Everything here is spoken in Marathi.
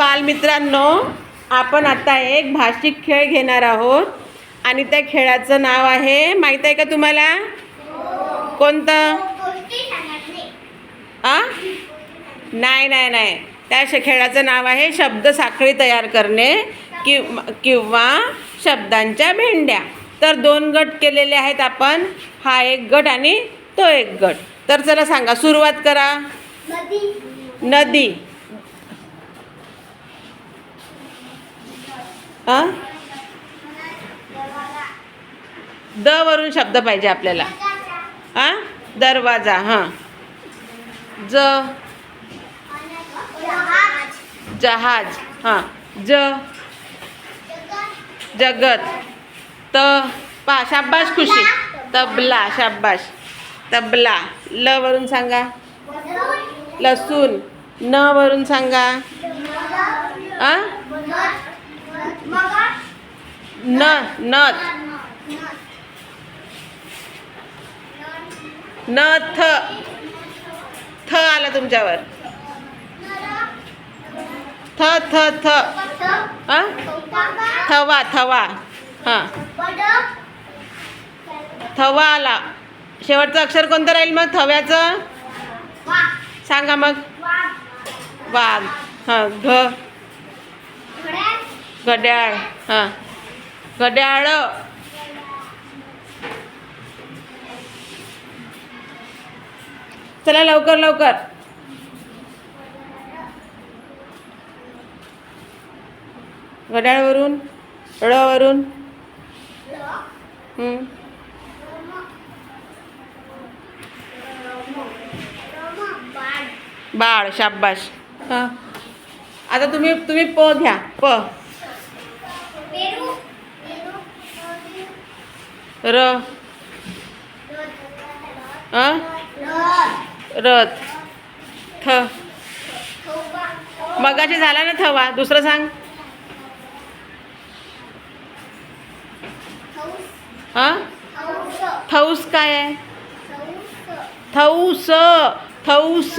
बालमित्रांनो, आपण आता एक भाषिक खेळ घेणार आहोत आणि त्या खेळाचं नाव आहे, माहित आहे का तुम्हाला? कोणतं? नाही नाही नाही, त्या खेळाचं नाव आहे शब्द साखळी तयार करणे किंवा शब्दांच्या भेंड्या. तर 2 गट केलेले आहेत आपण, हा एक गट आणि तो एक गट. तर चला सांगा, सुरुवात करा. नदी. द वरून शब्द पाहिजे आपल्याला. दरवाजा. जहाज. जगत. शाबाश खुशी. तबला. शाबाश. तबला. ल वरून सांगा. लसूण. न वरून सांगा. नथ. नथ. थ आला तुमच्यावर. थ थ थ थवा. थवा. थवा आला. शेवटचं अक्षर कोणतं राहील मग थव्याचं? सांगा मग. वाघ. घड्याळ. घड्याळ. चला लवकर लवकर. घड्याळवरून ळ वरून बाळ. शाबाश. आता तुम्ही प घ्या. प. र. रथ. थ. मगाशी झाला ना थवा. दुसरं सांग. थौस काय आहे? थौस. थौस.